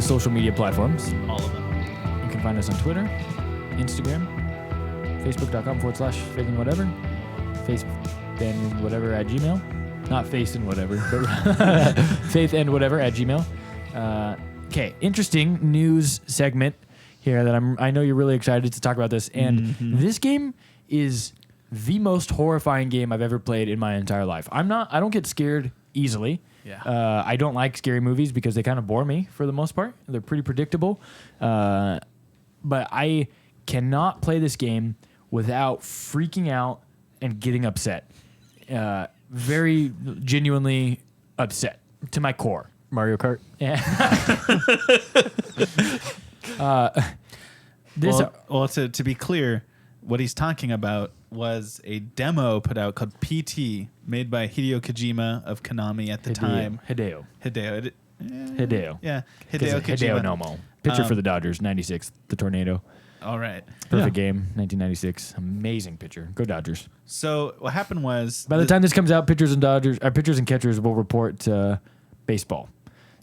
social media platforms. All of them. You can find us on Twitter, Instagram, Facebook.com/faith and whatever. Faith and whatever at Gmail. Not face and whatever, but faith and whatever at Gmail. Okay, interesting news segment here that I know you're really excited to talk about this. And this game is the most horrifying game I've ever played in my entire life. I don't get scared easily. Yeah. I don't like scary movies because they kind of bore me for the most part. They're pretty predictable. But I cannot play this game without freaking out and getting upset. Very genuinely upset to my core. Mario Kart. Yeah. To be clear, what he's talking about was a demo put out called PT, made by Hideo Kojima of Konami at the time. Hideo. Hideo. Yeah. Hideo Kojima. Nomo. Pitcher for the Dodgers, 96, the tornado. All right. Perfect game, 1996. Amazing pitcher. Go Dodgers. So what happened was... By the time this comes out, pitchers and catchers will report baseball.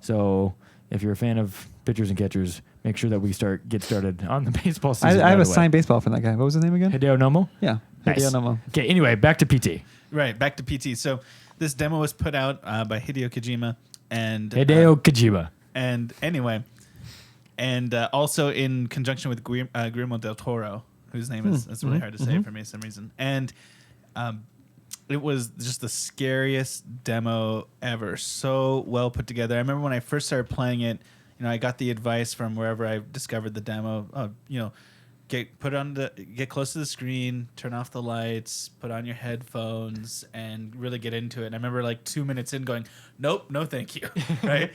So if you're a fan of pitchers and catchers, make sure that we get started on the baseball season. I have a signed baseball from that guy. What was his name again? Hideo Nomo? Yeah. Nice. Hideo Nomo. Okay, anyway, back to PT. Right, back to PT. So this demo was put out by Hideo Kojima. And Hideo Kojima. And anyway... And also in conjunction with Guillermo del Toro, whose name is really hard to say for me for some reason. And it was just the scariest demo ever. So well put together. I remember when I first started playing it, I got the advice from wherever I discovered the demo. Get close to the screen, turn off the lights, put on your headphones, and really get into it. And I remember like 2 minutes in going, nope, no thank you, right?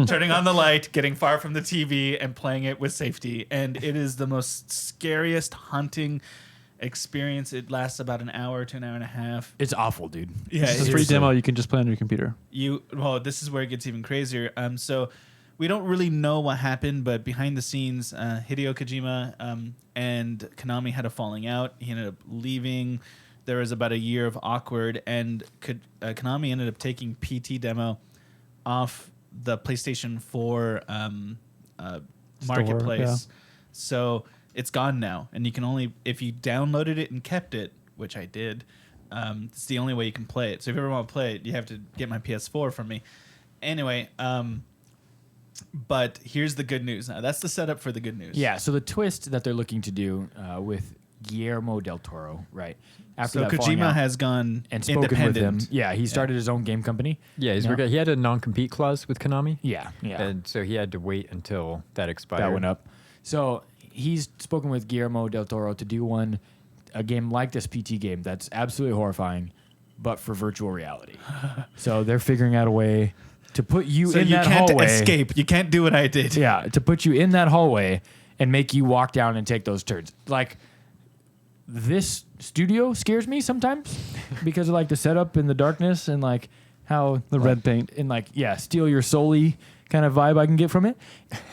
Turning on the light, getting far from the TV, and playing it with safety. And it is the most scariest haunting experience. It lasts about an hour to an hour and a half. It's awful, dude. Yeah, It's a free demo you can just play on your computer. This is where it gets even crazier. So we don't really know what happened, but behind the scenes, Hideo Kojima and Konami had a falling out. He ended up leaving. There was about a year of awkward, and Konami ended up taking PT demo off the PlayStation 4 marketplace. Yeah. So it's gone now, and you can only, if you downloaded it and kept it, which I did, it's the only way you can play it. So if you ever want to play it, you have to get my PS4 from me. Anyway, but here's the good news. Now, that's the setup for the good news. Yeah, so the twist that they're looking to do with Guillermo del Toro, right? After So that falling Kojima out has gone and spoken with him. independent. Yeah, he started his own game company. Yeah, he had a non-compete clause with Konami. Yeah. And so he had to wait until that expired. That went up. So he's spoken with Guillermo del Toro to do a game like this PT game that's absolutely horrifying, but for virtual reality. So they're figuring out a way to put you in that hallway. You can't escape. You can't do what I did. Yeah, to put you in that hallway and make you walk down and take those turns. Like, this studio scares me sometimes because of like the setup and the darkness and like how The red paint. and like steal your soul-y kind of vibe I can get from it.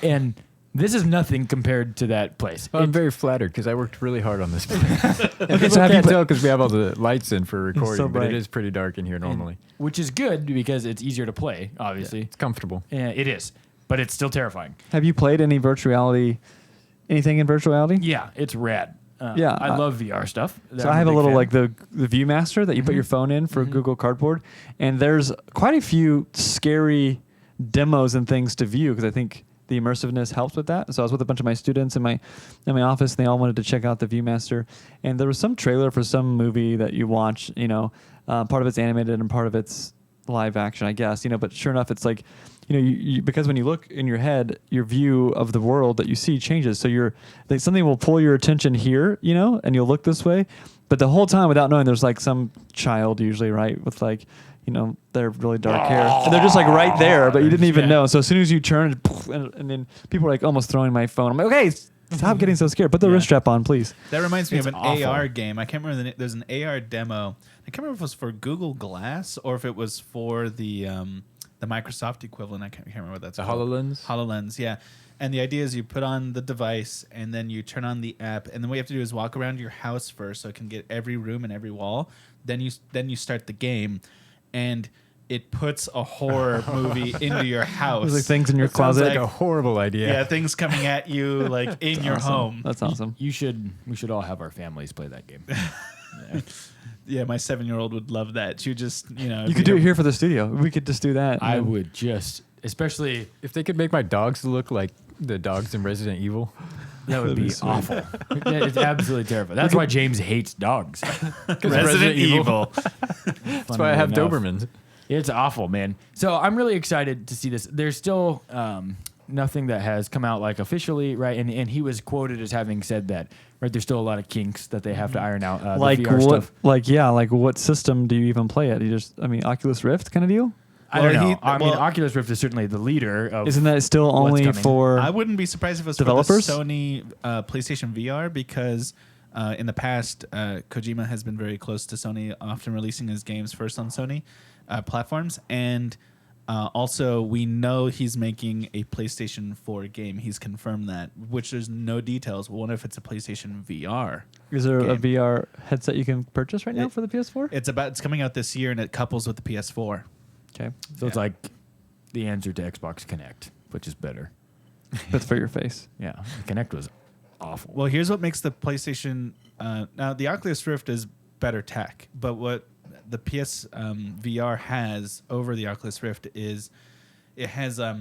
And this is nothing compared to that place. Well, I'm very flattered because I worked really hard on this. People so have you can't tell because we have all the lights in for recording, so but it bright. is pretty dark in here normally. Which is good because it's easier to play, obviously. It's comfortable. Yeah, it is, but it's still terrifying. Have you played anything in virtual reality? Yeah, it's rad. Yeah, I love VR stuff. So I'm I have a a big little fan. like the ViewMaster that you put your phone in for Google Cardboard, and there's quite a few scary demos and things to view because I think the immersiveness helps with that. So I was with a bunch of my students in my office, and they all wanted to check out the ViewMaster. And there was some trailer for some movie that you watch. Part of it's animated and part of it's live action, I guess. But sure enough, it's like, you because when you look in your head, your view of the world that you see changes. So something will pull your attention here, and you'll look this way, but the whole time without knowing, there's like some child usually, right, with like, their really dark hair, and they're just like right there, but you didn't even know. So as soon as you turn, and then people are like almost throwing my phone. I'm like, okay, stop getting so scared. Put the wrist strap on, please. That reminds me It's of an awful. AR game. I can't remember the name. There's an AR demo. I can't remember if it was for Google Glass or if it was for the Microsoft equivalent. I can't remember what that's The called. HoloLens? HoloLens, yeah. And the idea is you put on the device and then you turn on the app, and then what you have to do is walk around your house first so it can get every room and every wall. Then you start the game, and it puts a horror movie into your house. There's like things in your It sounds closet. Like a horrible idea. Yeah, things coming at you like in your Awesome. home. That's awesome. We should all have our families play that game. Yeah. Yeah, my 7-year-old would love that. She just, You could do it here for the studio. We could just do that. I and then- would just, especially If they could make my dogs look like the dogs in Resident Evil, that would be awful. Yeah, it's absolutely terrible. That's why James hates dogs. Resident Evil. that's why I have Dobermans. It's awful, man. So I'm really excited to see this. There's still nothing that has come out like officially, right? And he was quoted as having said that, right? There's still a lot of kinks that they have to iron out. like the VR what? stuff. Like what system do you even play it? Oculus Rift kind of deal. I don't know. Well, I mean, Oculus Rift is certainly the leader of. Isn't that still what's only coming. for? I wouldn't be surprised if it was Developers? for the Sony PlayStation VR because in the past, Kojima has been very close to Sony, often releasing his games first on Sony platforms. And also, we know he's making a PlayStation 4 game. He's confirmed that, which there's no details. We wonder if it's a PlayStation VR. Is there a game. VR headset you can purchase right now for the PS4? It's coming out this year, and it couples with the PS4. Okay, So it's Yeah. like the answer to Xbox Connect, which is better. that's for your face. Yeah, the Connect was awful. Well, here's what makes the PlayStation. Now, the Oculus Rift is better tech, but what the PS VR has over the Oculus Rift is it has the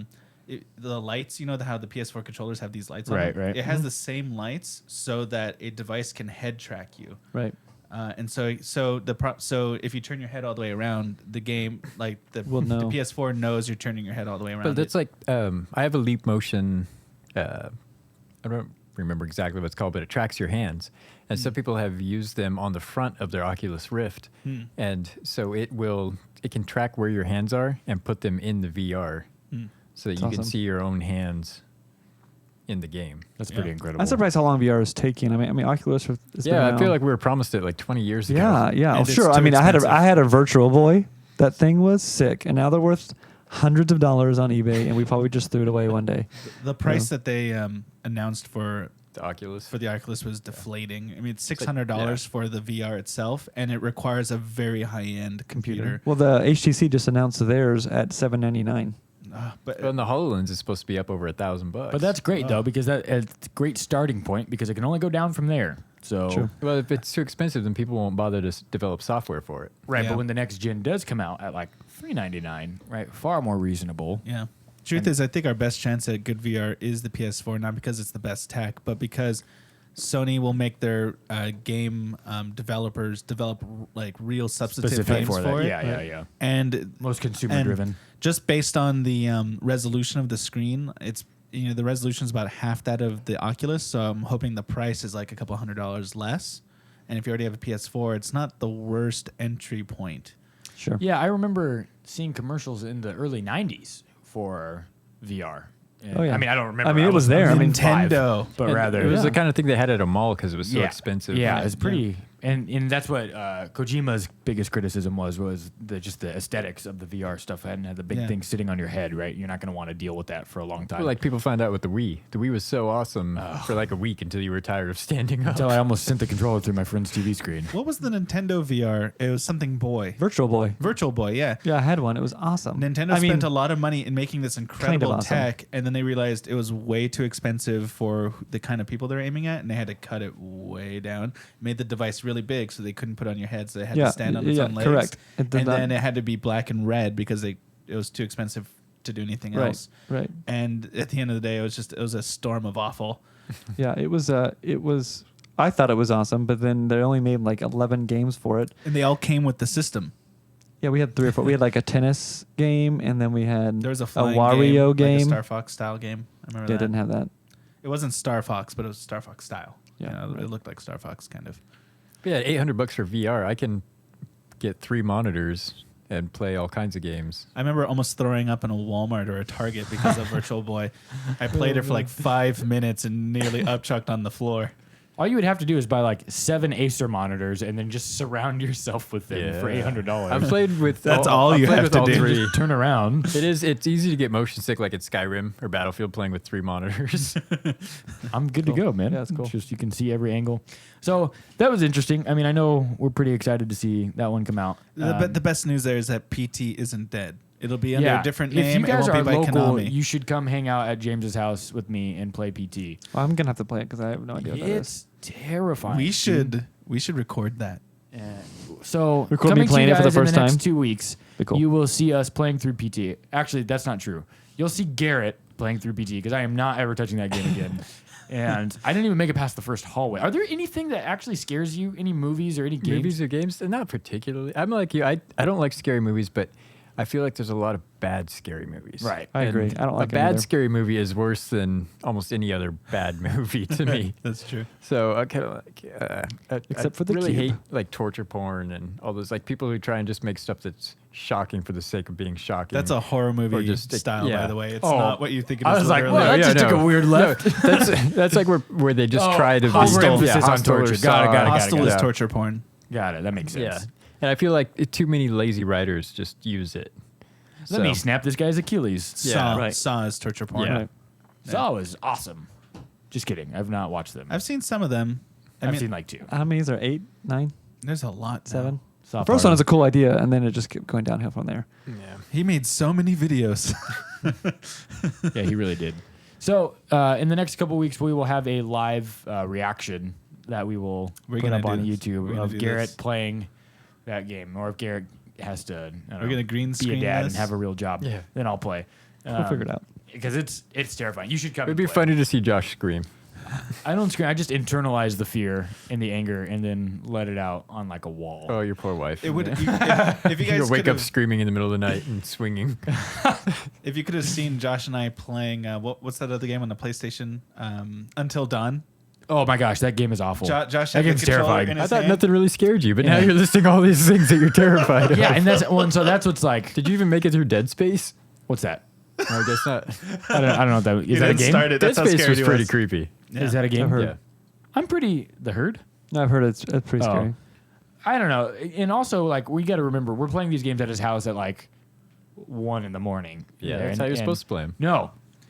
lights. You know how the PS4 controllers have these lights on Right, them? right. It has the same lights so that a device can head track you. Right. And so if you turn your head all the way around, the game the Will know. PS4 knows you're turning your head all the way around. But that's like I have a Leap Motion. I don't remember exactly what it's called, but it tracks your hands. And some people have used them on the front of their Oculus Rift, and so it can track where your hands are and put them in the VR, so that That's you can awesome. see your own hands in the game. That's pretty Yeah. incredible. I'm surprised how long VR is taking. I mean, Oculus Rift. has been Yeah, I around- feel like we were promised it like 20 years ago. Yeah, yeah. And Oh, it's sure. I too mean, expensive. I had a Virtual Boy. That thing was sick, and now they're worth hundreds of dollars on eBay, and we probably just threw it away one day. the price that they announced for The Oculus. the Oculus was deflating. I mean, it's $600 for the VR itself, and it requires a very high-end computer. Well, the HTC just announced theirs at $799. But Well, and the HoloLens is supposed to be up over $1,000. But that's great though, because it's a great starting point because it can only go down from there. So Sure. well, if it's too expensive, then people won't bother to develop software for it. right, Yeah. but when the next gen does come out at like $399, right, far more reasonable. yeah, truth is, I think our best chance at good VR is the PS4, not because it's the best tech, but because Sony will make their game developers develop like real substantive Specific games for for, that. it. Yeah, yeah, yeah. And Most consumer driven. just based on the resolution of the screen, it's the resolution is about half that of the Oculus. So I'm hoping the price is like a couple $100 less. And if you already have a PS4, it's not the worst entry point. Sure. Yeah, I remember seeing commercials in the early '90s for VR. And- Oh, yeah. I mean, I don't remember. I mean, it was there. I mean, Nintendo. but And rather it was yeah. the kind of thing they had at a mall because it was so expensive. Yeah, it's pretty, and that's what Kojima's biggest criticism was just the aesthetics of the VR stuff. Hadn't had the big Yeah. thing sitting on your head, right? You're not going to want to deal with that for a long time. Well, like people found out with the Wii. The Wii was so awesome for like a week until you were tired of standing up. until I almost sent the controller through my friend's TV screen. What was the Nintendo VR? It was something Boy. Virtual Boy. Virtual Boy, yeah. Yeah, I had one. It was awesome. Nintendo spent a lot of money in making this incredible awesome. tech, and then they realized it was way too expensive for the kind of people they're aiming at, and they had to cut it way down. Made the device really big so they couldn't put it on your head, so they had Yeah, to stand on its yeah, own legs. correct. It And did not- then it had to be black and red because it was too expensive to do anything Right. else. Right. And at the end of the day, it was a storm of awful. Yeah, it was. I thought it was awesome, but then they only made like 11 games for it. And they all came with the system. Yeah, we had 3 or 4. We had like a tennis game, and then we had There was a flying Wario game, game. like a Star Fox style game. I remember Yeah, that. didn't have that. It wasn't Star Fox, but it was Star Fox style. Yeah, It right. looked like Star Fox kind of. But yeah, $800 for VR. I can get 3 monitors and play all kinds of games. I remember almost throwing up in a Walmart or a Target because of Virtual Boy. I played it for like 5 minutes and nearly upchucked on the floor. All you would have to do is buy like 7 Acer monitors and then just surround yourself with them for $800. I've played with That's all I've you played have with to all do. three. Turn around. It's easy to get motion sick like at Skyrim or Battlefield playing with 3 monitors. I'm good to go, man. Yeah, that's cool. It's just you can see every angle. So that was interesting. I mean, I know we're pretty excited to see that one come out. The best news there is that PT isn't dead. It'll be under a different If name. you guys it won't are be by local, Konami. you should come hang out at James's house with me and play PT. Well, I'm gonna have to play it because I have no idea what that is. It's terrifying. we should record that. So Record me coming to playing you it for the guys in first the next time? 2 weeks, Be cool. you will see us playing through PT. Actually, that's not true. You'll see Garrett playing through PT because I am not ever touching that game again. And I didn't even make it past the first hallway. Are there anything that actually scares you? Any movies or any games? Movies or games? Not particularly. I'm like you. I don't like scary movies, but I feel like there's a lot of bad scary movies. Right. I agree. And I don't like a it bad either. scary movie is worse than almost any other bad movie to me. That's true. So I kind of like, Except I for the really cube. hate like torture porn and all those like people who try and just make stuff that's shocking for the sake of being shocking. That's a horror movie just- style, yeah. by the way. It's Oh, not what you think it is. I was like, literally. well, that just took a weird left. that's like where they just Oh, try to hostile. be Emphasis on hostile or torture. Got it. Hostile is yeah. torture porn. Got it. That makes sense. Yeah, and I feel like too many lazy writers just use it. Let me snap this guy's Achilles. Yeah, Saw, right. Saw is torture porn. Yeah. Right. Saw was awesome. Just kidding. I've not watched them. I've seen some of them. I I've mean, seen like 2. How many is there? 8, 9, there's a lot. now. 7? Saw The first part one of is a cool idea, and then it just kept going downhill from there. Yeah. He made so many videos. Yeah, he really did. So in the next couple weeks, we will have a live reaction that we will We're put gonna up on do- we're YouTube gonna of do Garrett this. playing that game, or if Garrett has to, I don't We're know, gonna green be a screen dad this. and have a real job. Yeah. Then I'll play. We'll figure it out. Because it's terrifying. You should come. It'd and be play. funny to see Josh scream. I don't scream. I just internalize the fear and the anger, and then let it out on like a wall. Oh, your poor wife. It would if you guys You'll wake up could've- screaming in the middle of the night and swinging. if you could have seen Josh and I playing what's that other game on the PlayStation? Until Dawn. Oh my gosh, that game is awful. Josh that had the game's controller terrifying. in I his thought hand. nothing really scared you, but now Yeah. you're listing all these things that you're terrified of. Yeah, and that's one. So that's what's like. Did you even make it through Dead Space? What's that? No, I guess not. I don't know what that He is. That a didn't game? start it. Dead That's how Space scared was he pretty was. creepy. Yeah. Is that a game? I've heard. Yeah. I'm pretty the herd. No, I've heard it's pretty Oh. scary. I don't know. And also, like, we got to remember, we're playing these games at his house at like 1 in the morning. Yeah, There, that's how you're supposed to play them.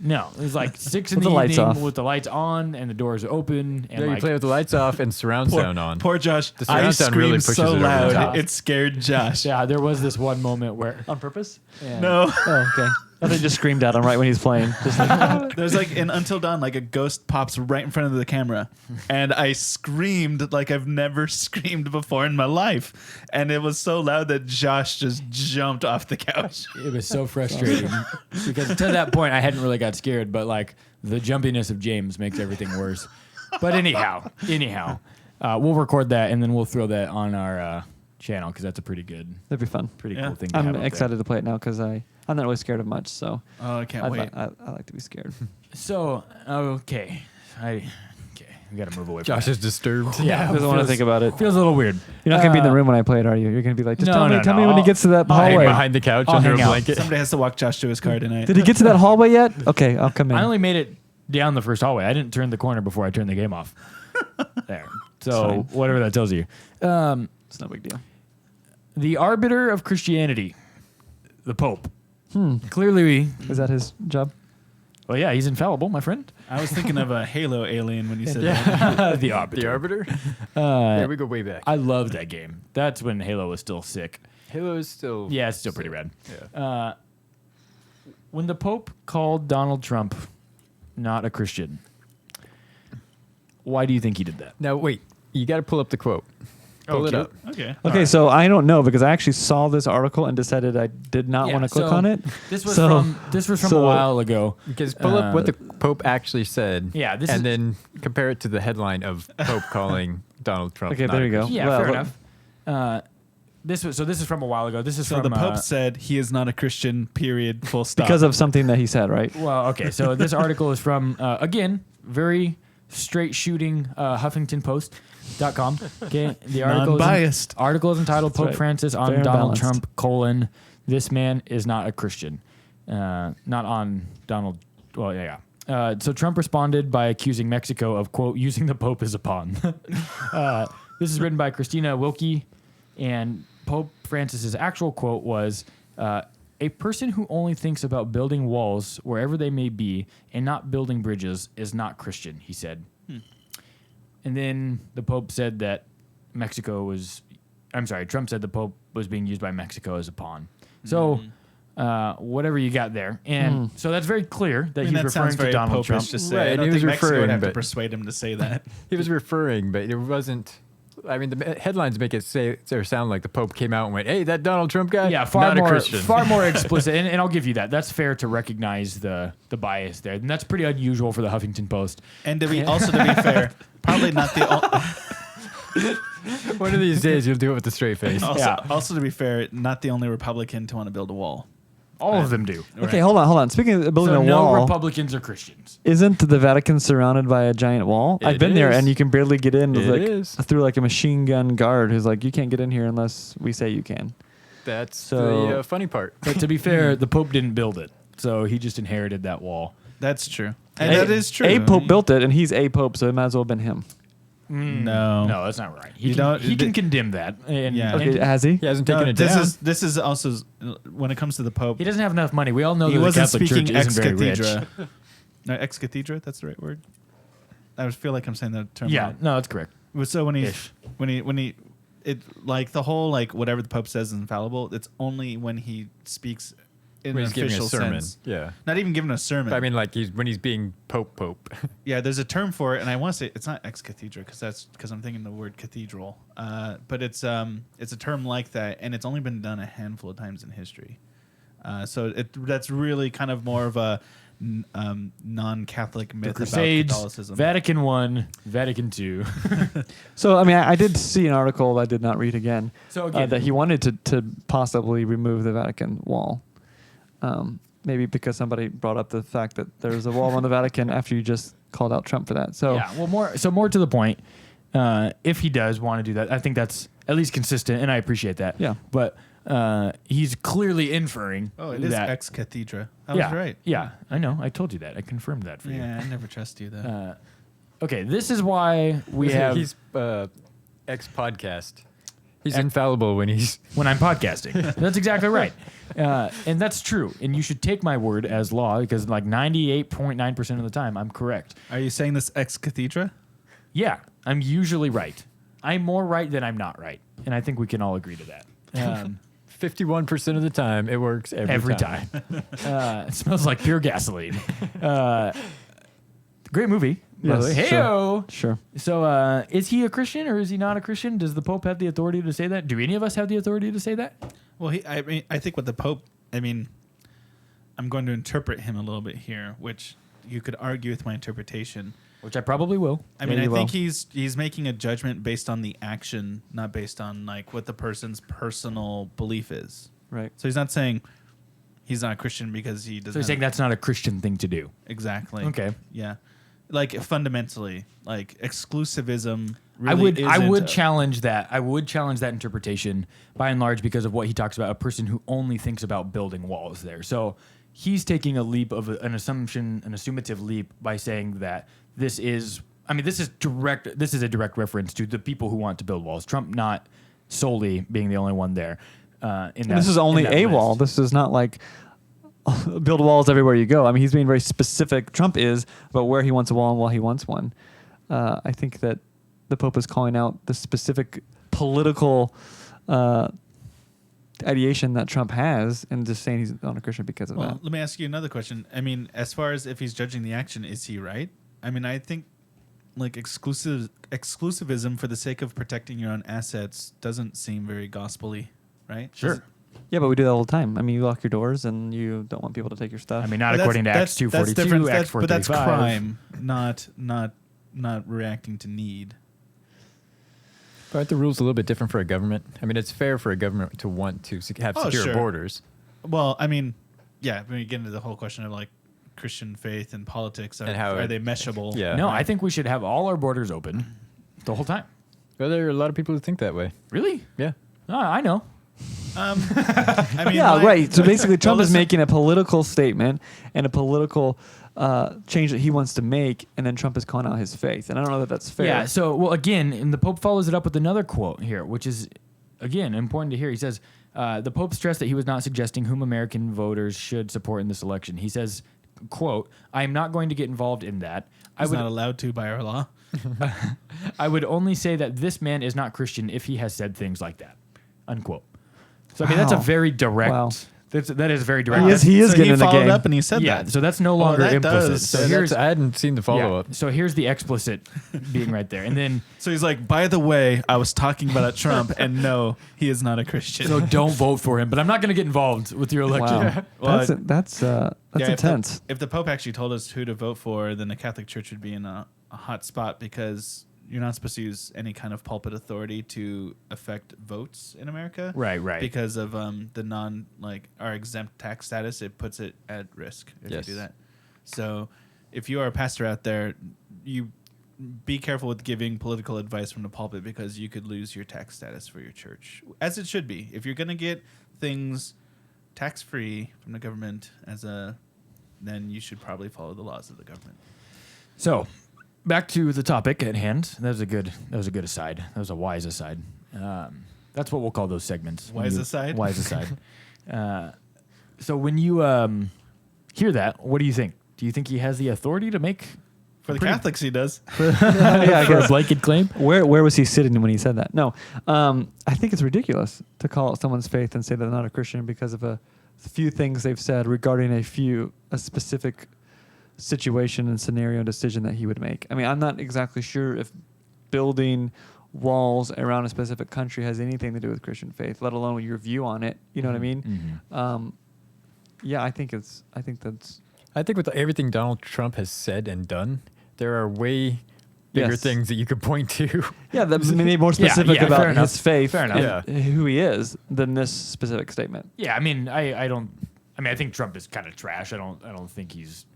No, it was like 6 in With the the lights evening off. with the lights on and the doors open. And Yeah, you like, play with the lights off and surround sound on. Poor Josh. The surround I sound really screamed pushes so it over the loud top. it scared Josh. yeah, there was this one moment where. On purpose? No. Oh, okay. I thought you just screamed at him right when he's playing. Just like, There's like in Until Dawn, like a ghost pops right in front of the camera, and I screamed like I've never screamed before in my life, and it was so loud that Josh just jumped off the couch. It was so frustrating because to that point I hadn't really got scared, but like the jumpiness of James makes everything worse. But anyhow, we'll record that and then we'll throw that on our channel because that's a pretty that'd be fun. cool Yeah. thing. To have I'm up excited to play it now because I'm not really scared of much. So Oh, I can't wait. I like to be scared. There. So okay, we got to move away. Josh from is disturbed. that. Yeah, Doesn't want to think about it. Feels a little weird. You're not gonna be in the room when I play it, are you? You're gonna be like, just No, tell me, no, tell no. me when he I'll- gets to that I'll hang hallway. Behind the couch I'll under a hang out. blanket. Somebody has to walk Josh to his car tonight. Did he get to that hallway yet? Okay, I'll come in. I only made it down the first hallway. I didn't turn the corner before I turned the game off. There. So Fine. whatever that tells you. It's no big deal. The arbiter of Christianity, the Pope. Clearly, Is that his job? well, yeah, he's infallible, my friend. I was thinking of a Halo alien when you said that. The The arbiter. Arbiter? Yeah, we go way back. I love that game. That's when Halo was still sick. Halo is still... Yeah, it's still pretty rad. Yeah. When the Pope called Donald Trump not a Christian, why do you think he did that? Now, wait. You got to pull up the quote. Pull it Okay. up. Okay. Okay, so I don't know because I actually saw this article and decided I did not Yeah, want to click so on it. This was So- from a so- while ago. Because pull up what the Pope actually said. Yeah, this and is- then compare it to the headline of Pope calling Donald Trump. Okay, not there a you go. Christian. Yeah, Well, fair look- enough. This is from a while ago. This is So from the Pope said he is not a Christian, period, full stop. Because of something that he said, right? Well, okay. So this article is from again very straight shooting HuffingtonPost.com. Okay, the Non-biased. article is entitled That's "Pope right. Francis on Fair and Donald balanced. Trump: This man is not a Christian." Not on Donald. Well, yeah. So Trump responded by accusing Mexico of, quote, using the Pope as a pawn. This is written by Christina Wilkie, and Pope Francis's actual quote was, a person who only thinks about building walls wherever they may be and not building bridges is not Christian, he said. And then the Pope said that Trump said the Pope was being used by Mexico as a pawn. So, whatever you got there. And so that's very clear that he's referring to Donald Trump. To say. Right, I and don't he think was Mexico would referring, have to but- persuade him to say that. He was referring, but it wasn't. I mean, the headlines make it say or sound like the Pope came out and went, "Hey, that Donald Trump guy, Yeah, not a Christian." far more explicit. And I'll give you that. That's fair to recognize the bias there. And that's pretty unusual for the Huffington Post. And to be fair, probably not the One of these days, you'll do it with a straight face. also to be fair, not the only Republican to want to build a wall. All of them do. Okay, hold on. Speaking of building So a no wall, Republicans are Christians. isn't the Vatican surrounded by a giant wall? I've been there, is. and you can barely get in. It Like, is. through like a machine gun guard who's like, you can't get in here unless we say you can. That's So- the funny part. But to be fair, the Pope didn't build it. So he just inherited that wall. That's true. And A- that is true. A pope built it, and he's a pope, so it might as well have been him. No. No, that's not right. He You can, don't- he can condemn that. And, Yeah. and Okay, has he? He hasn't No, taken it this down. is also when it comes to the Pope. he doesn't have enough money. We all know He that the wasn't Catholic speaking Church ex isn't very rich. cathedra. No, ex cathedra. That's the right word. I feel like I'm saying that term. Yeah, wrong. no, that's correct. So when Ish. he it like the whole like whatever the Pope says is infallible. It's only when he speaks in When an he's giving a official sermon. sense. Yeah. Not even giving a sermon. But I mean, like when he's being Pope. Yeah, there's a term for it, and I want to say it's not ex cathedra because I'm thinking the word cathedral. But it's a term like that, and it's only been done a handful of times in history. So that's really kind of more of a non-Catholic myth The about Crusades, Catholicism. Vatican I, Vatican II. So, I mean, I did see an article I did not read again, So again- that he wanted to possibly remove the Vatican wall. Maybe because somebody brought up the fact that there's a wall on the Vatican after you just called out Trump for that. So, Yeah, well, more to the point. If he does want to do that, I think that's at least consistent, and I appreciate that. Yeah. But he's clearly inferring. Oh, it is that, ex cathedra. I yeah, was right. Yeah, I know. I told you that. I confirmed that for Yeah, I never trust you though. you. Okay, this is why we have He's ex podcast. He's infallible when he's. when I'm podcasting. That's exactly right. And that's true. And you should take my word as law because like 98.9% of the time I'm correct. Are you saying this ex cathedra? Yeah, I'm usually right. I'm more right than I'm not right. And I think we can all agree to that. 51% of the time, it works every time. It smells like pure gasoline. Great movie. By the way. Yes, Hey-o. sure. So is he a Christian or is he not a Christian? Does the Pope have the authority to say that? Do any of us have the authority to say that? Well, I think with the Pope, I'm going to interpret him a little bit here, which you could argue with my interpretation. Which I probably will. I Yeah, mean, I you think will. he's making a judgment based on the action, not based on like what the person's personal belief is. Right. So he's not saying he's not a Christian because he doesn't. So you're saying that's not a Christian thing to do. Exactly. Okay. Yeah. Like fundamentally, like exclusivism. Really I would isn't a- challenge that. I would challenge that interpretation by and large because of what he talks about, a person who only thinks about building walls there. So he's taking a leap of an assumption, an assumative leap by saying that this is a direct reference to the people who want to build walls. Trump not solely being the only one there. And this is only a wall. This is not like build walls everywhere you go. I mean, he's being very specific. Trump is about where he wants a wall and why he wants one. I think that the Pope is calling out the specific political ideation that Trump has and just saying he's not a Christian because of Well, that. let me ask you another question. I mean, as far as if he's judging the action, is he right? I mean, I think like exclusivism for the sake of protecting your own assets doesn't seem very gospel-y, right? Sure. Yeah, but we do that all the time. I mean, you lock your doors and you don't want people to take your stuff. I mean, not Well, according to Acts that's 2:42, different. Acts But that's 4:35. crime, not reacting to need. Aren't the rules a little bit different for a government? I mean, it's fair for a government to want to have Oh, secure sure. borders. Well, I mean, yeah, when you get into the whole question of like Christian faith and politics, And how are it- they meshable? Yeah. No, I think we should have all our borders open the whole time. Well, there are a lot of people who think that way. Really? Yeah. I know. I mean, yeah, my- right. So basically, Trump Well, is listen- making a political statement and a political change that he wants to make, and then Trump is calling out his faith. And I don't know that that's fair. Yeah. So, well, again, and the Pope follows it up with another quote here, which is, again, important to hear. He says, the Pope stressed that he was not suggesting whom American voters should support in this election. He says, quote, "I am not going to get involved in that. He's not allowed to by our law. I would only say that this man is not Christian if he has said things like that," unquote. So, I mean, that's a Wow. very direct. Wow. That is very direct. He is So getting he in the followed game. up and he said Yeah, that. so that's no longer that implicit. does- So so here's I hadn't seen the follow up. So here's the explicit being right there, and then So he's like, by the way, I was talking about Trump, and no, he is not a Christian. so don't vote for him. But I'm not going to get involved with your election. Wow. Well, that's Yeah, intense. If the Pope actually told us who to vote for, then the Catholic Church would be in a hot spot because you're not supposed to use any kind of pulpit authority to affect votes in America. Right. Because of the our exempt tax status, it puts it at risk if Yes. you do that. So if you are a pastor out there, you be careful with giving political advice from the pulpit because you could lose your tax status for your church, as it should be. If you're going to get things tax-free from the government then you should probably follow the laws of the government. So back to the topic at hand. That was a good aside. That was a wise aside. That's what we'll call those segments. Wise aside? Wise aside. So when you hear that, what do you think? Do you think he has the authority to make For the pretty- Catholics, he does. Yeah, I for a guess. blanket claim? Where was he sitting when he said that? No, I think it's ridiculous to call out someone's faith and say they're not a Christian because of a few things they've said regarding a specific situation and scenario and decision that he would make. I mean, I'm not exactly sure if building walls around a specific country has anything to do with Christian faith, let alone your view on it. You know what I mean? Mhm. Yeah, I think that's. I think with everything Donald Trump has said and done, there are way bigger Yes. thing that you could point to. Yeah, that's maybe more Yeah, specific yeah, fair about enough. his faith Fair enough. and who he is than this specific statement. Yeah, I mean, I think Trump is kind of trash. I don't think he's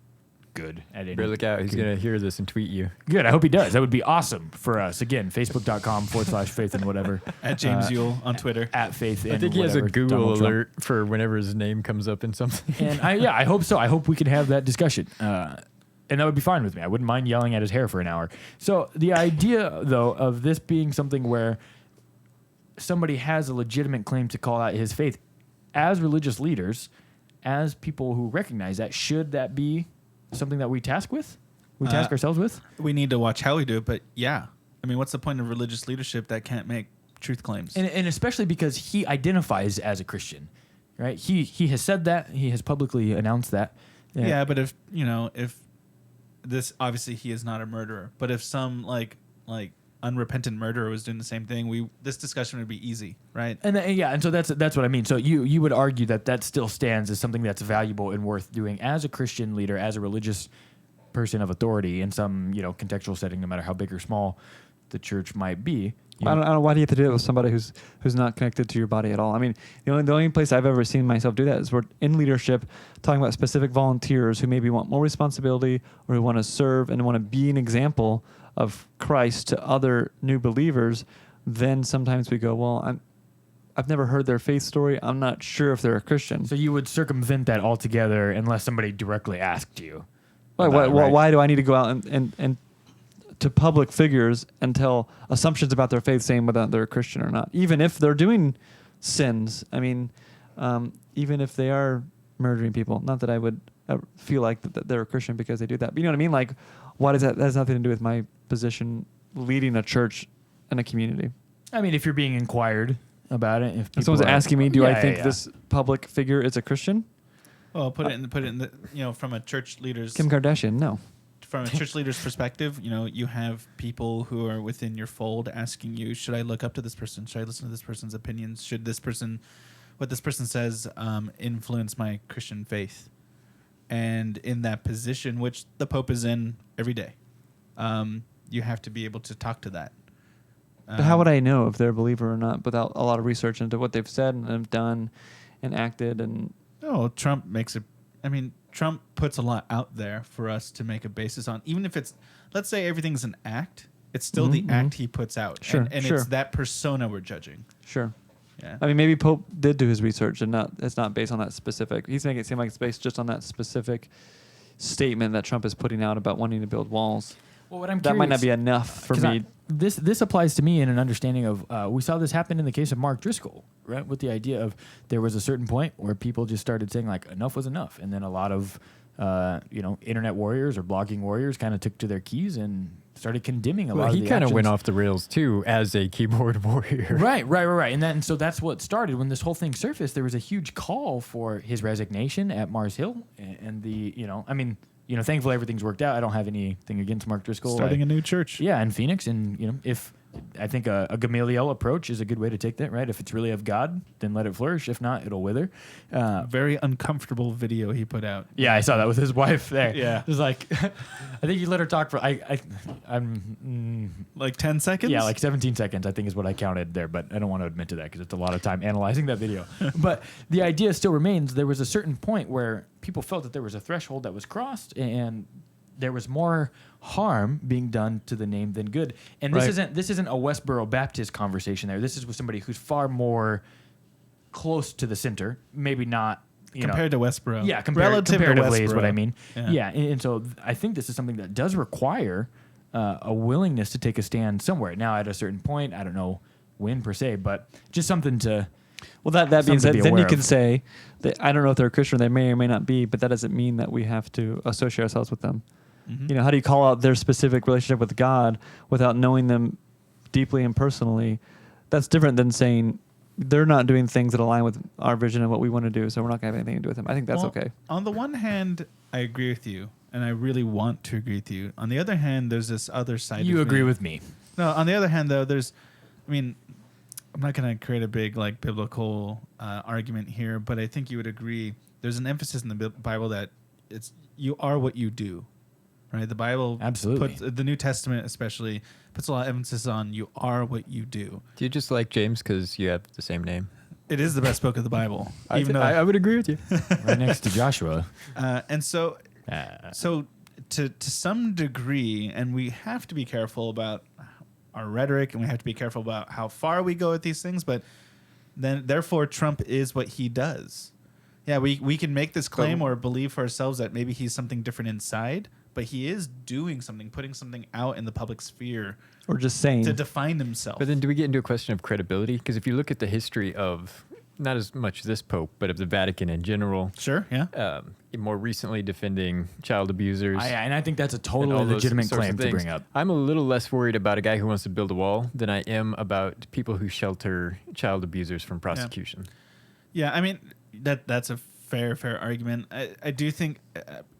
good at anything. Better look out. He's going to hear this and tweet you. Good. I hope he does. That would be awesome for us. Again, facebook.com/faith and whatever. At James Yule on Twitter. At faith and I think he has a whatever, Google Donald Trump. alert for whenever his name comes up in something. And I hope so. I hope we can have that discussion. And that would be fine with me. I wouldn't mind yelling at his hair for an hour. So the idea, though, of this being something where somebody has a legitimate claim to call out his faith, as religious leaders, as people who recognize that, should that be something that we task with? We task ourselves with? We need to watch how we do it, but yeah. I mean, what's the point of religious leadership that can't make truth claims? And especially because he identifies as a Christian, right? He has said that. He has publicly announced that. Yeah, but if this, obviously he is not a murderer, but if some like unrepentant murderer was doing the same thing, this discussion would be easy, right? And so that's what I mean. So you would argue that still stands as something that's valuable and worth doing as a Christian leader, as a religious person of authority in some contextual setting, no matter how big or small the church might be. I don't know. Why do you have to do it with somebody who's not connected to your body at all? I mean, the only place I've ever seen myself do that is we're in leadership, talking about specific volunteers who maybe want more responsibility or who want to serve and want to be an example of Christ to other new believers. Then sometimes we go, well, I've never heard their faith story. I'm not sure if they're a Christian. So you would circumvent that altogether unless somebody directly asked you. Why, about it, right? why do I need to go out and to public figures and tell assumptions about their faith, saying whether they're a Christian or not, even if they're doing sins? I mean, even if they are murdering people, not that I would feel like that they're a Christian because they do that. But you know what I mean? Like, why does that has nothing to do with my position leading a church and a community? I mean, if you're being inquired about it, if If someone's people are- asking me, do Yeah, I think yeah. this public figure is a Christian? Well, put it in the from a church leader's Kim Kardashian, no. from a church leader's perspective, you have people who are within your fold asking you, should I look up to this person? Should I listen to this person's opinions? Should what this person says influence my Christian faith? And in that position, which the Pope is in every day, you have to be able to talk to that. But how would I know if they're a believer or not without a lot of research into what they've said and have done and acted and... Oh, Trump makes it. I mean, Trump puts a lot out there for us to make a basis on. Even if it's, let's say everything's an act, it's still the act he puts out. Sure, and sure. it's that persona we're judging. Sure. Yeah. I mean, maybe Pope did do his research and it's not based on that specific. He's making it seem like it's based just on that specific statement that Trump is putting out about wanting to build walls. Well, what I'm That might not be curious- enough for 'cause me. This applies to me in an understanding of we saw this happen in the case of Mark Driscoll, right? With the idea of there was a certain point where people just started saying like enough was enough, and then a lot of internet warriors or blogging warriors kind of took to their keys and started condemning a lot Well, of he the kind of went actions. off the rails too as a keyboard warrior. Right, and so that's what started when this whole thing surfaced. There was a huge call for his resignation at Mars Hill, and thankfully everything's worked out. I don't have anything against Mark Driscoll. Starting a new church. Yeah, in Phoenix, and if I think a Gamaliel approach is a good way to take that, right? If it's really of God, then let it flourish. If not, it'll wither. Very uncomfortable video he put out. Yeah, I saw that with his wife there. Yeah. It was like, I think he let her talk for, Like 10 seconds? yeah, like 17 seconds, I think is what I counted there, but I don't want to admit to that because it's a lot of time analyzing that video. But the idea still remains, there was a certain point where people felt that there was a threshold that was crossed and there was more harm being done to the name than good. And Right. this isn't a Westboro Baptist conversation there. This is with somebody who's far more close to the center, maybe not Compared to Westboro. yeah, Relative to comparatively is what Westboro. I mean. Yeah. Yeah, and so I think this is something that does require a willingness to take a stand somewhere. Now, at a certain point, I don't know when per se, but just something to. Well, that being Something to said, be then you aware can of. say that I don't know if they're a Christian, they may or may not be, but that doesn't mean that we have to associate ourselves with them. Mhm. How do you call out their specific relationship with God without knowing them deeply and personally? That's different than saying they're not doing things that align with our vision of what we want to do, so we're not going to have anything to do with them. I think that's Well, okay. On the one hand, I agree with you, and I really want to agree with you. On the other hand, there's this other side. You of agree me. with me? No, on the other hand, though, I'm not going to create a big like biblical argument here, but I think you would agree. There's an emphasis in the Bible that it's you are what you do, right? The Bible Absolutely. the New Testament especially puts a lot of emphasis on you are what you do. Do you just like James because you have the same name? It is the best book of the Bible, even though. I would agree with you. Right next to Joshua. And so to some degree, and we have to be careful about our rhetoric, and we have to be careful about how far we go with these things. But then, therefore, Trump is what he does. Yeah, we can make this claim or believe for ourselves that maybe he's something different inside, but he is doing something, putting something out in the public sphere Or just saying. to define himself. But then do we get into a question of credibility? Because if you look at the history of not as much this Pope, but of the Vatican in general, Sure, yeah. more recently defending child abusers. And I think that's a and totally all those legitimate sorts of claim to things. bring up. I'm a little less worried about a guy who wants to build a wall than I am about people who shelter child abusers from prosecution. Yeah, I mean that's a fair argument. I do think,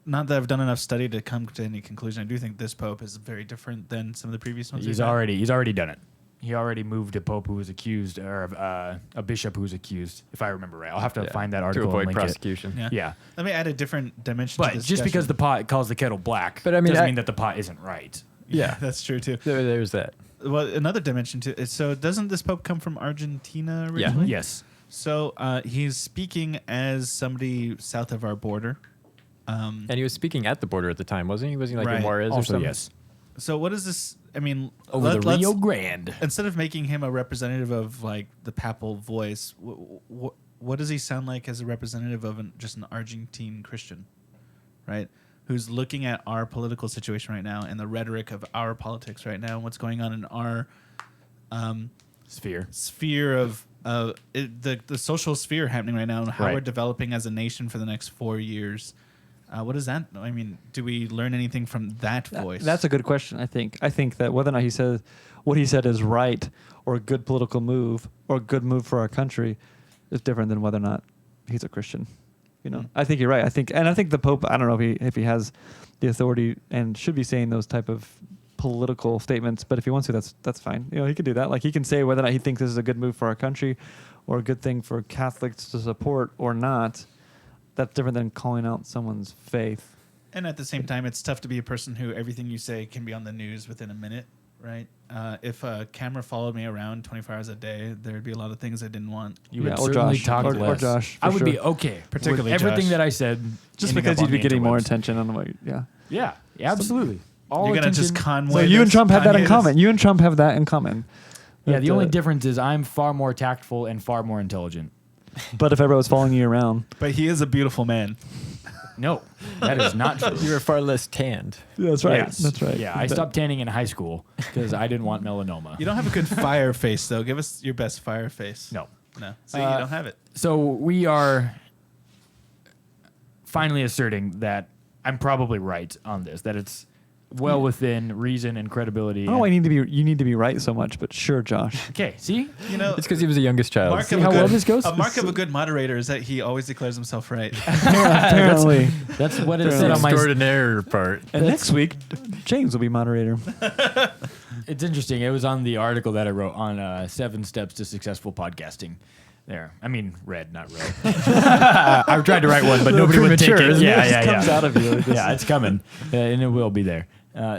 not that I've done enough study to come to any conclusion. I do think this Pope is very different than some of the previous ones. He's we've had. already done it. He already moved a pope who was accused, or a bishop who was accused, if I remember right. I'll have to Yeah, find that to article avoid and link prosecution. Yeah. it. Yeah. Let me add a different dimension. But to this just because the discussion. pot calls the kettle black, But I mean, doesn't mean that the pot isn't right. Yeah, that's true too. There's that. Well, another dimension to it. So doesn't this Pope come from Argentina originally? Yes. So he's speaking as somebody south of our border. And he was speaking at the border at the time, wasn't he? Wasn't he like Right. in Juarez or Also, something? yes. So what is this? I mean, Over the let's- Rio Grande. Instead of making him a representative of like the papal voice, what does he sound like as a representative of just an Argentine Christian, right? Who's looking at our political situation right now and the rhetoric of our politics right now and what's going on in our Sphere. sphere of the social sphere happening right now and how Right. we're developing as a nation for the next 4 years. What does that? I mean, do we learn anything from that voice? That's a good question, I think. I think that whether or not he says what he said is right or a good political move or a good move for our country is different than whether or not he's a Christian. I think you're right. I think the Pope, I don't know if he has the authority and should be saying those type of political statements, but if he wants to, that's fine. He could do that. Like he can say whether or not he thinks this is a good move for our country or a good thing for Catholics to support or not. That's different than calling out someone's faith. And at the same time, it's tough to be a person who everything you say can be on the news within a minute, right? If a camera followed me around 24 hours a day, there'd be a lot of things I didn't want. You Yeah, would or certainly Josh. talk Or less. Josh, I for would be sure. okay. Particularly with everything Josh. that I said. Just ending because up you'd on be the getting more interwebs. attention on what, yeah. Yeah, absolutely. All You're gonna just attention- convoy. So you and this, Trump have that Kanye in this. common. You and Trump have that in common. Yeah, the That, only difference is I'm far more tactful and far more intelligent. But if everybody was following you around, But he is a beautiful man. No, that is not true. You were far less tanned. That's right. Yes. That's right. Yeah, I stopped tanning in high school because I didn't want melanoma. You don't have a good fire face, though. Give us your best fire face. No. No. So you don't have it. So we are finally asserting that I'm probably right on this, that it's well within reason and credibility. Oh, and- you need to be right so much, but sure, Josh. Okay, see? You know, It's because he was the youngest child. mark See of a how good, well this goes? a mark of a good moderator is that he always declares himself right. Apparently. That's what it the said on my... extraordinaire part. And next week, James will be moderator. It's interesting. It was on the article that I wrote on 7 Steps to Successful Podcasting. There. I mean, read, not wrote. I tried to write one, but nobody would take premature, it. isn't it? Yeah, It yeah, just comes yeah. out of you. Yeah, it's coming, and it will be there.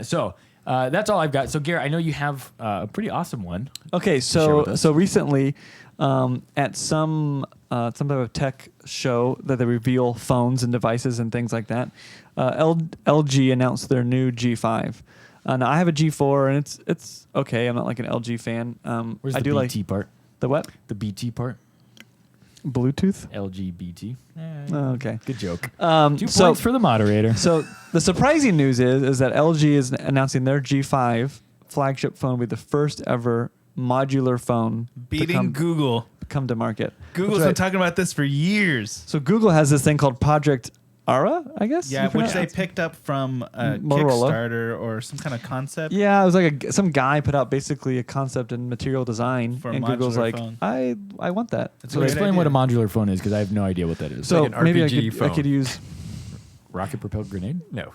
So that's all I've got. So, Garrett, I know you have a pretty awesome one. Okay, Share with us. so recently, at some type of tech show that they reveal phones and devices and things like that, LG announced their new G5. Now I have a G4 and it's okay. I'm not like an LG fan. Where's I the do BT like part? the what? The BT part? Bluetooth. LGBT. Oh, okay. Good joke. 2 So points for the moderator. so the surprising news is that LG is announcing their G5 flagship phone will be the first ever modular phone Beating Google. come to market. Google's That's been right. talking about this for years. So Google has this thing called Project Ara, I guess. Yeah, you which pronounce they it? picked up from Motorola. Kickstarter or some kind of concept. Yeah, it was like some guy put out basically a concept in material design, For a and Google's modular like, phone. I want that. It's So a great explain idea. what a modular phone is, because I have no idea what that is. So like an maybe RPG I phone. could use. Rocket-propelled grenade? No.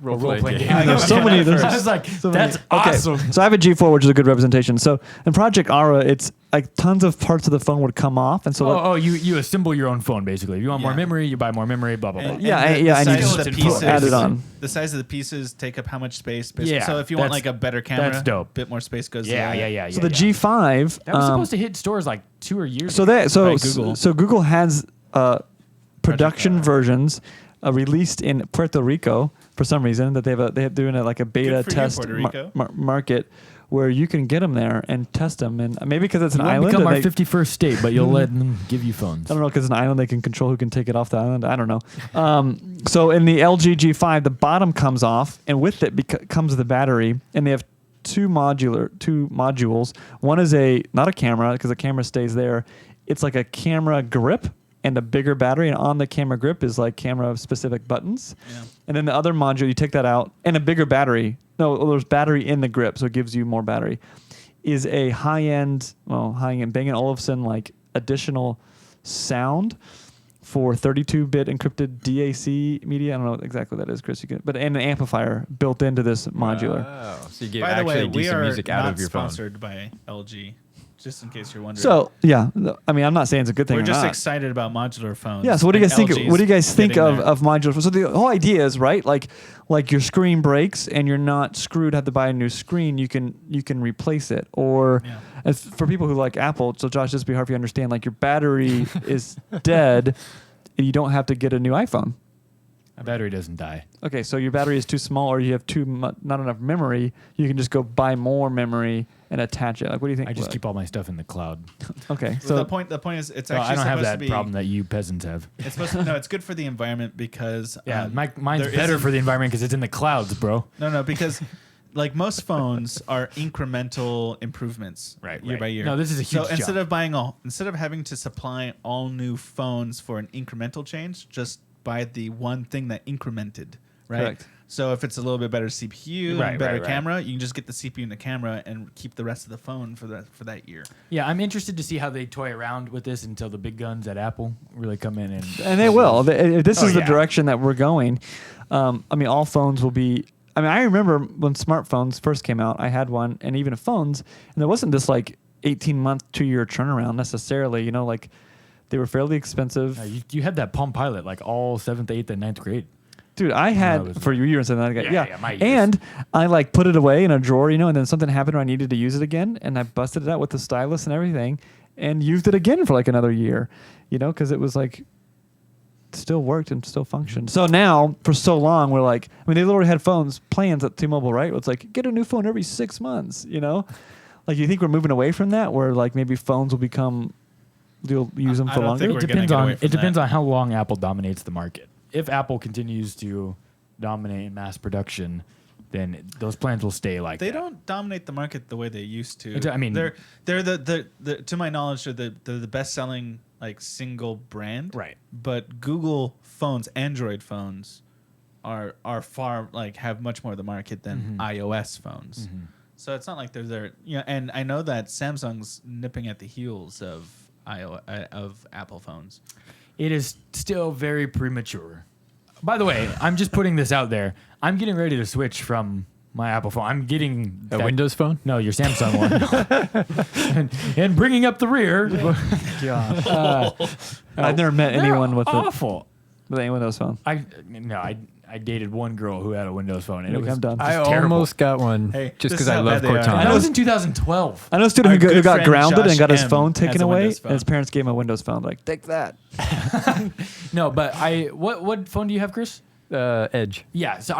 role-playing game. I There's so got many. that There's I was like, so many. that's Okay, awesome. so I have a G4, which is a good representation. So in Project Ara, it's like tons of parts of the phone would come off, and so like, Oh, you assemble your own phone, basically. If you want more Yeah. memory, you buy more memory, blah, blah, blah. And- Yeah, and I need size to of the put pieces, add it on. The size of the pieces take up how much space. Basically. Yeah, So if you want that's- like a better camera, that's dope. a bit more space goes Yeah, there. yeah. so the G5. That was supposed to hit stores like 2 or years So ago. that so by Google. so Google has production Ara. versions released in Puerto Rico for some reason that they're doing like a beta Good for you, test Puerto Rico. market where you can get them there and test them, and maybe because it's an You won't island. become and our they- 51st state, but you'll let them give you phones. I don't know, because it's an island, they can control who can take it off the island. I don't know. So in the LG G5, the bottom comes off, and with it comes the battery, and they have two modules. One is not a camera, because the camera stays there. It's like a camera grip and a bigger battery, and on the camera grip is like camera specific buttons. Yeah. And then the other module, you take that out, and a bigger battery. No, there's battery in the grip, so it gives you more battery. Is a high-end Bang & Olufsen like additional sound for 32-bit encrypted DAC media. I don't know exactly what that is, Chris. But and an amplifier built into this modular. Oh, so you get By the actually way, we decent are music out not of your phone. sponsored by LG. Just in case you're wondering. So yeah, I mean, I'm not saying it's a good thing. we're or just not. excited about modular phones. Yeah. So what do you and guys think? LG's What do you guys think getting there. of modular? So the whole idea is right, like your screen breaks and you're not screwed. Have to buy a new screen. You can replace it. Or Yeah. as for people who like Apple, so Josh, this would be hard for you to understand. Like your battery is dead, and you don't have to get a new iPhone. My battery doesn't die. Okay, so your battery is too small, or you have not enough memory. You can just go buy more memory and attach it. Like, what do you think? I just keep all my stuff in the cloud. Okay, Well, so the point is, it's So actually I don't have supposed that to be. problem that you peasants have. It's supposed to, no, it's good for the environment because Yeah, mine's there better isn't- for the environment because it's in the clouds, bro. No, because like most phones are incremental improvements, year by year. No, this is a huge So instead jump. of having to supply all new phones for an incremental change, just buy the one thing that incremented, right? Correct. So if it's a little bit better CPU Right, and better right. camera, you can just get the CPU and the camera and keep the rest of the phone for that year. Yeah, I'm interested to see how they toy around with this until the big guns at Apple really come in and they will. If this Oh, is the yeah. direction that we're going, I mean, all phones will be. I mean, I remember when smartphones first came out, I had one, and even phones, and there wasn't this like 18-month, 2-year turnaround necessarily. You know, like they were fairly expensive. you had that Palm Pilot like all 7th, 8th, and 9th grade. Dude, I I had was- for your years and then I got Yeah, my years. and I like put it away in a drawer, you know, and then something happened where I needed to use it again, and I busted it out with the stylus and everything, and used it again for like another year, you know, because it was like still worked and still functioned. So now for so long we're like, I mean, they literally had phones plans at T-Mobile, right? It's like get a new phone every 6 months, you know, like you think we're moving away from that, where like maybe phones will become you'll use them I for don't longer. think It we're gonna depends get on away from it depends that. on how long Apple dominates the market. if Apple continues to dominate in mass production, then those plans will stay like They that. don't dominate the market the way they used to. I mean- they're the to my knowledge, they're the best selling like single brand. Right. But Google phones, Android phones, are far like have much more of the market than iOS phones. So it's not like they're and I know that Samsung's nipping at the heels of of Apple phones. It is still very premature. By the way, I'm just putting this out there. I'm getting ready to switch from my Apple phone. I'm getting A Windows phone? No, your Samsung one. and bringing up the rear. I've never met They're anyone with awful. any Windows phone. I dated one girl who had a Windows phone, and it Look, was I'm done. I just terrible. almost got one Hey, just this because is I how love bad they are. Cortana. And that was in 2012. I know a student Our who good got friend grounded Josh and got his M. phone taken has a away, Windows and his phone. parents gave him a Windows phone. Like, take that. No, but what phone do you have, Chris? Edge. Yeah, so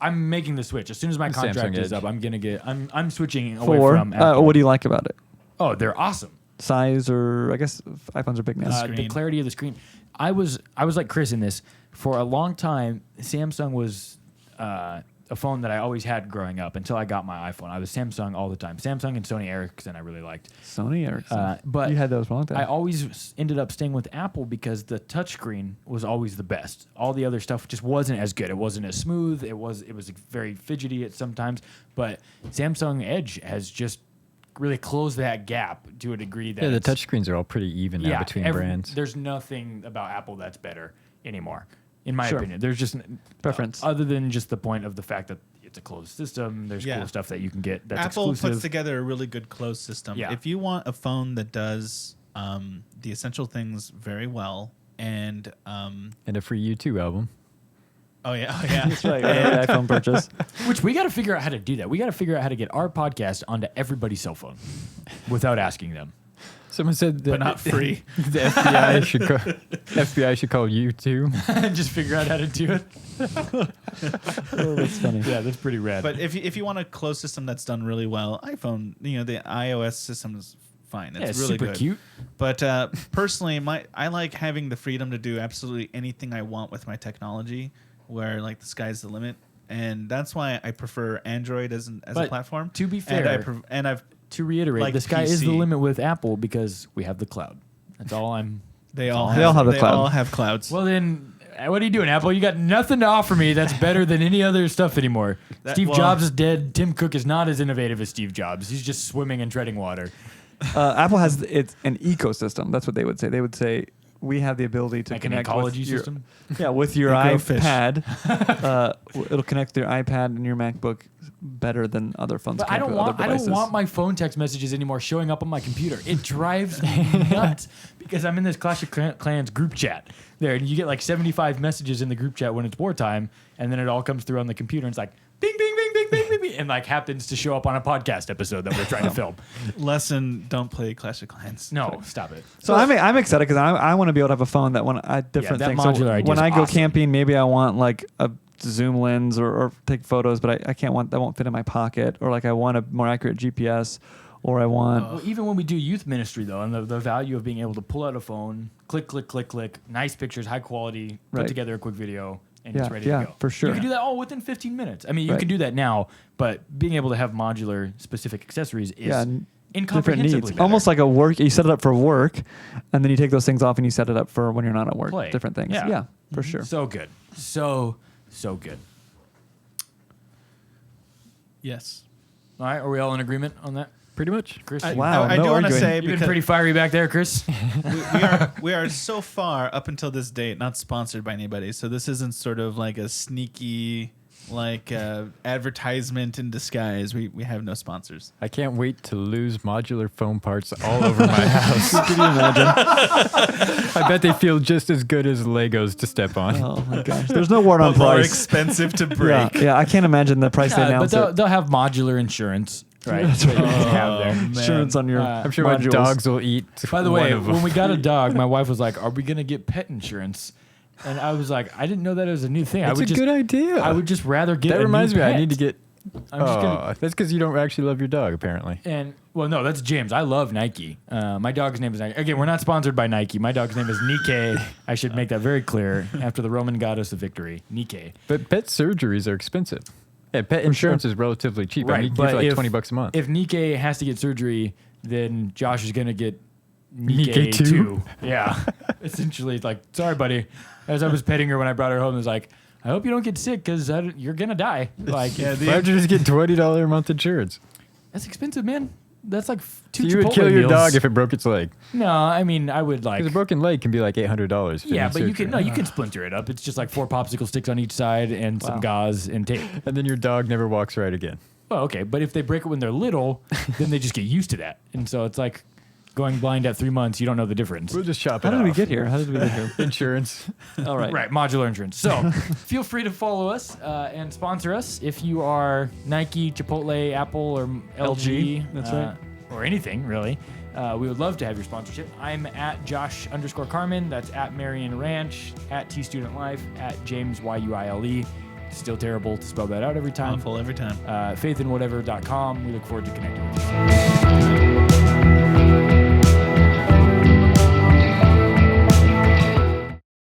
I'm making the switch as soon as my Samsung contract is Edge. up. I'm switching away For from Apple. what do you like about it? Oh, they're awesome. Size, or I guess iPhones are big now. The Screen. clarity of the screen. I was like Chris in this. For a long time, Samsung was a phone that I always had growing up until I got my iPhone. I was Samsung all the time. Samsung and Sony Ericsson I really liked. Sony Ericsson. But you had those for a long time. I always ended up staying with Apple because the touchscreen was always the best. All the other stuff just wasn't as good. It wasn't as smooth. It was very fidgety at sometimes. But Samsung Edge has just really closed that gap to a degree that Yeah, the it's- touchscreens are all pretty even now between brands. There's nothing about Apple that's better anymore, in my Sure. opinion. There's just Preference. other than just the point of the fact that it's a closed system. There's Yeah. cool stuff that you can get that's Apple exclusive. puts together a really good closed system. Yeah. If you want a phone that does the essential things very well, and And a free U2 album. oh yeah, That's right. Every iPhone purchase. Which we got to figure out how to do that. We got to figure out how to get our podcast onto everybody's cell phone without asking them. Someone said that but not free. the FBI should call U2. And just figure out how to do it. Oh, that's funny. Yeah, that's pretty rad. But if you want a closed system that's done really well, iPhone, the iOS system is fine. It's yeah, really super good. cute. But personally, I like having the freedom to do absolutely anything I want with my technology, where like the sky's the limit, and that's why I prefer Android as a But platform. to be and fair, I've To reiterate, like the sky is the PC. limit with Apple because we have the cloud. That's all I'm. they all They all have the cloud. all have clouds. Well, then, what are you doing, Apple? You got nothing to offer me that's better than any other stuff anymore. Steve Jobs is dead. Tim Cook is not as innovative as Steve Jobs. He's just swimming and treading water. Apple has it's an ecosystem. That's what they would say. They would say we have the ability to Like an connect ecology with your, system. Yeah, with your They grow fish. iPad. It'll connect to your iPad and your MacBook better than other phones. But I connect don't with want other I don't devices. want my phone text messages anymore showing up on my computer. It drives me nuts because I'm in this Clash of Clans group chat there, and you get like 75 messages in the group chat when it's wartime, and then it all comes through on the computer, and it's like bing, bing, bing, bing, bing, bing, bing, and like happens to show up on a podcast episode that we're trying to film. Lesson: don't play Clash of Clans. No, stop it. So I'm excited because I want to be able to have a phone that when I different that things. modular idea when is I go awesome. camping, maybe I want like a zoom lens or take photos, but I can't want that won't fit in my pocket, or like I want a more accurate GPS, or I want Well, even when we do youth ministry, though, and the value of being able to pull out a phone, click, click, click, click, nice pictures, high quality, put Right. together a quick video, and Yeah, it's ready yeah, to go. for sure. You can do that all within 15 minutes. I mean, you Right. can do that now, but being able to have modular specific accessories is different incomprehensibly needs. better. Almost like a work. You set it up for work, and then you take those things off and you set it up for when you're not at work. Play. Different things. Yeah. Yeah, for sure. So good. So good. Yes. All right, are we all in agreement on that? Pretty much. Chris? Wow, I no do want to arguing. say You've been because pretty fiery back there, Chris. we are so far up until this date not sponsored by anybody, so this isn't sort of like a sneaky like advertisement in disguise. We have no sponsors. I can't wait to lose modular phone parts all over my house. Can you imagine? I bet they feel just as good as Legos to step on. Oh my gosh, there's no word on But more price. expensive to Yeah, break. yeah, I can't imagine the price they But announce it. they'll have modular insurance, right? That's that you right. can have there. man. Insurance on your. I'm I'm sure my modules. dogs will eat. By the one way, of them. when we got a dog, my wife was like, "Are we gonna get pet insurance?" And I was like, "I didn't know that was a new thing. That's I would a good idea. I would just rather get." That a reminds new me, I pet. need to get I'm just gonna. Oh, that's because you don't actually love your dog, apparently. And well, no, that's James. I love Nike. My dog's name is Nike. Again, we're not sponsored by Nike. My dog's name is Nike. I should make that very clear. After the Roman goddess of victory, Nike. But pet surgeries are expensive. Yeah, pet insurance is relatively cheap. I mean, you can get for like $20 a month. If Nike has to get surgery, then Josh is gonna get Nike Nike too? too. Yeah, essentially, it's like, sorry, buddy. As I was petting her when I brought her home, it was like, I hope you don't get sick because you're gonna die. Like, Yeah, Why don't you just get $20 a month insurance? that's expensive, man. That's like So two you would Chipotle kill your meals. dog if it broke its leg. No, I mean, I would like. Because a broken leg can be like $800. if it Yeah, needs but you surgery. can you can splinter it up. It's just like 4 popsicle sticks on each side and some Wow. gauze and tape. And then your dog never walks right again. Well, okay, but if they break it when they're little, then they just get used to that, and so it's like going blind at 3 months. You don't know the difference. We'll just chop How it did we off. get here? How did we get here? Insurance. All right. Right, modular insurance. So feel free to follow us and sponsor us if you are Nike, Chipotle, Apple, or LG. That's right. Or anything, really. We would love to have your sponsorship. I'm at Josh_Carmen. That's at Marion Ranch, at T Student Life, at James YUILE. Still terrible to spell that out every time. Awful every time. Faithinwhatever.com. We look forward to connecting with you.